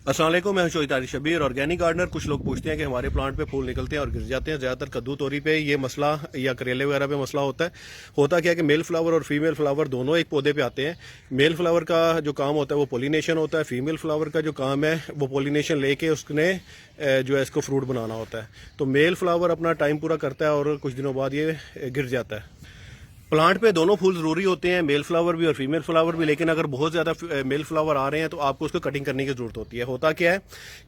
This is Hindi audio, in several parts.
अस्सलाम वालेकुम, मैं शोइब तारिक शबीर, ऑर्गेनिक गार्डनर। कुछ लोग पूछते हैं कि हमारे प्लांट पे फूल निकलते हैं और गिर जाते हैं। ज़्यादातर कद्दू तोरी पे ये मसला या करेले वगैरह पे मसला होता है। होता क्या है कि मेल फ्लावर और फीमेल फ्लावर दोनों एक पौधे पे आते हैं। मेल फ्लावर का जो काम होता है वो पोलिनेशन होता है, फीमेल फ्लावर का जो काम है वो पोलिनेशन लेके उसने जो है इसको फ्रूट बनाना होता है। तो मेल फ्लावर अपना टाइम पूरा करता है और कुछ दिनों बाद ये गिर जाता है। प्लांट पे दोनों फूल ज़रूरी होते हैं, मेल फ्लावर भी और फीमेल फ्लावर भी, लेकिन अगर बहुत ज़्यादा मेल फ्लावर आ रहे हैं तो आपको उसको कटिंग करने की ज़रूरत होती है। होता क्या है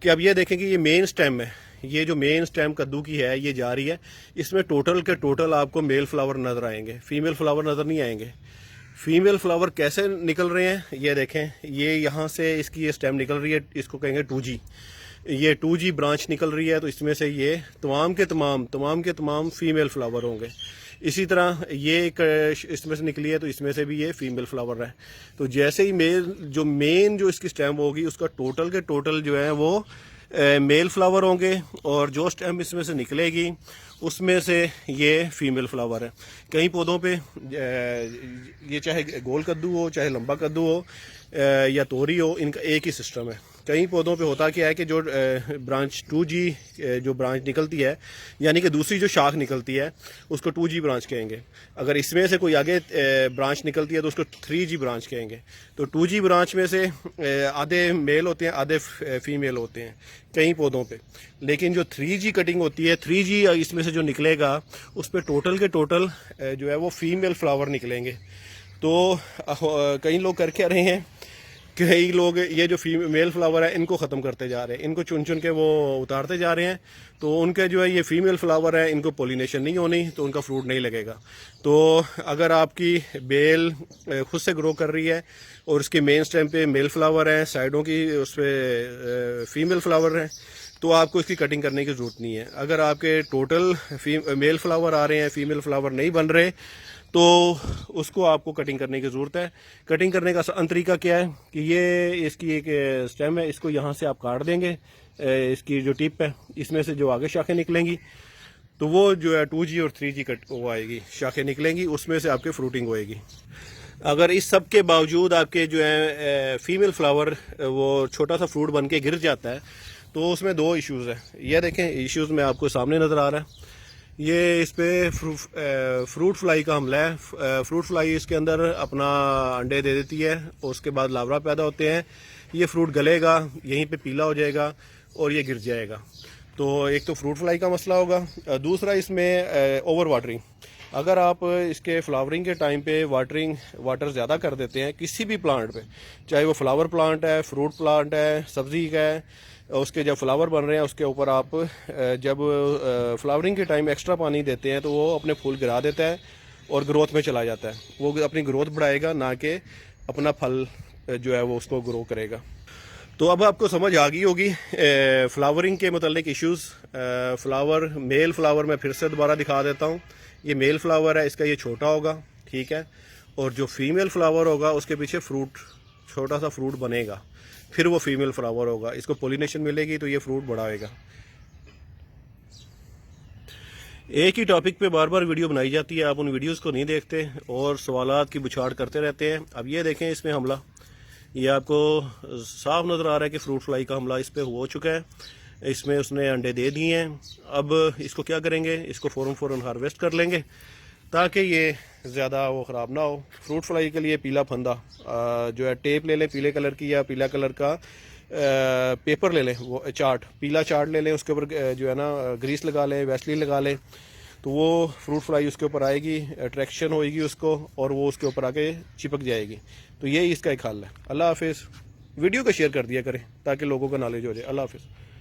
कि अब ये देखें कि ये मेन स्टेम है, ये जो मेन स्टेम कद्दू की है ये जा रही है, इसमें टोटल के टोटल आपको मेल फ्लावर नज़र आएंगे, फीमेल फ्लावर नज़र नहीं आएंगे। फीमेल फ्लावर कैसे निकल रहे हैं ये देखें, ये यहाँ से इसकी ये स्टेम निकल रही है, इसको कहेंगे 2G। ये 2G ब्रांच निकल रही है, तो इसमें से ये तमाम के तमाम फीमेल फ्लावर होंगे। इसी तरह ये एक इसमें से निकली है तो इसमें से भी ये फीमेल फ्लावर है। तो जैसे ही मेन जो इसकी स्टेम होगी उसका टोटल के टोटल जो है वो मेल फ्लावर होंगे, और जो स्टेम इसमें से निकलेगी उसमें से ये फीमेल फ्लावर है। कई पौधों पे ये चाहे गोल कद्दू हो, चाहे लंबा कद्दू हो या तोरी हो, इनका एक ही सिस्टम है। कई पौधों पे होता क्या है कि जो ब्रांच 2G जो ब्रांच निकलती है, यानी कि दूसरी जो शाख निकलती है उसको 2G ब्रांच कहेंगे। अगर इसमें से कोई आगे ब्रांच निकलती है तो उसको 3G ब्रांच कहेंगे। तो 2G ब्रांच में से आधे मेल होते हैं, आधे फीमेल होते हैं कई पौधों पे। लेकिन जो 3G कटिंग होती है, 3G इसमें से जो निकलेगा उस पर टोटल के टोटल जो है वो फीमेल फ्लावर निकलेंगे। तो कई लोग कर क्या रहे हैं, कई लोग ये जो फीमेल फ्लावर है इनको ख़त्म करते जा रहे हैं, इनको चुन चुन के वो उतारते जा रहे हैं। तो उनके जो है ये फीमेल फ्लावर है, इनको पोलिनेशन नहीं होनी तो उनका फ्रूट नहीं लगेगा। तो अगर आपकी बेल खुद से ग्रो कर रही है और उसके मेन स्टेम पे मेल फ्लावर है, साइडों की उस पर फीमेल फ्लावर है, तो आपको इसकी कटिंग करने की ज़रूरत नहीं है। अगर आपके टोटल मेल फ्लावर आ रहे हैं, फीमेल फ्लावर नहीं बन रहे, तो उसको आपको कटिंग करने की ज़रूरत है। कटिंग करने का आसान तरीका क्या है कि ये इसकी एक स्टेम है, इसको यहाँ से आप काट देंगे, इसकी जो टिप है इसमें से जो आगे शाखें निकलेंगी तो वो जो है 2G और 3G कट वो आएगी, शाखें निकलेंगी, उसमें से आपके फ्रूटिंग होएगी। अगर इस सब के बावजूद आपके जो है फीमेल फ्लावर वो छोटा सा फ्रूट बन के गिर जाता है, तो उसमें दो इश्यूज़ हैं। ये देखें इश्यूज़ में आपको सामने नज़र आ रहा है, ये इस पे फ्रूट फ्लाई का हमला है। फ्रूट फ्लाई इसके अंदर अपना अंडे दे देती है, उसके बाद लार्वा पैदा होते हैं, ये फ्रूट गलेगा, यहीं पे पीला हो जाएगा और ये गिर जाएगा। तो एक तो फ्रूट फ्लाई का मसला होगा, दूसरा इसमें ओवर वाटरिंग। अगर आप इसके फ्लावरिंग के टाइम पे वाटर ज़्यादा कर देते हैं किसी भी प्लांट पे, चाहे वो फ्लावर प्लांट है, फ्रूट प्लांट है, सब्ज़ी का है, उसके जब फ्लावर बन रहे हैं उसके ऊपर आप जब फ्लावरिंग के टाइम एक्स्ट्रा पानी देते हैं तो वो अपने फूल गिरा देता है और ग्रोथ में चला जाता है। वो अपनी ग्रोथ बढ़ाएगा, ना कि अपना फल जो है वो उसको ग्रो करेगा। तो अब आपको समझ आ गई होगी फ्लावरिंग के मतलब इश्यूज़। फ्लावर मेल फ्लावर मैं फिर से दोबारा दिखा देता हूँ। ये मेल फ्लावर है, इसका ये छोटा होगा, ठीक है, और जो फीमेल फ्लावर होगा उसके पीछे फ्रूट, छोटा सा फ्रूट बनेगा, फिर वो फीमेल फ्लावर होगा, इसको पोलिनेशन मिलेगी तो ये फ्रूट बड़ा होएगा। एक ही टॉपिक पे बार बार वीडियो बनाई जाती है, आप उन वीडियोस को नहीं देखते और सवालात की बुछाड़ करते रहते हैं। अब ये देखें इसमें हमला, ये आपको साफ नज़र आ रहा है कि फ्रूट फ्लाई का हमला इस पर हो चुका है, इसमें उसने अंडे दे दिए हैं। अब इसको क्या करेंगे, इसको फ़ौरन हार्वेस्ट कर लेंगे ताकि ये ज़्यादा वो ख़राब ना हो। फ्रूट फ्लाई के लिए पीला फंदा जो है टेप ले लें पीले कलर की, या पीला कलर का पेपर ले लें, वो चार्ट, पीला चार्ट ले लें, उसके ऊपर जो है ना ग्रीस लगा लें, वैसलीन लगा लें, तो वो फ्रूट फ्लाई उसके ऊपर आएगी, अट्रैक्शन होएगी उसको और वो उसके ऊपर आके चिपक जाएगी। तो यही इसका एक हल है। अल्लाह हाफिज़। वीडियो को शेयर कर दिया करें ताकि लोगों का नॉलेज हो जाए। अल्लाह हाफिज़।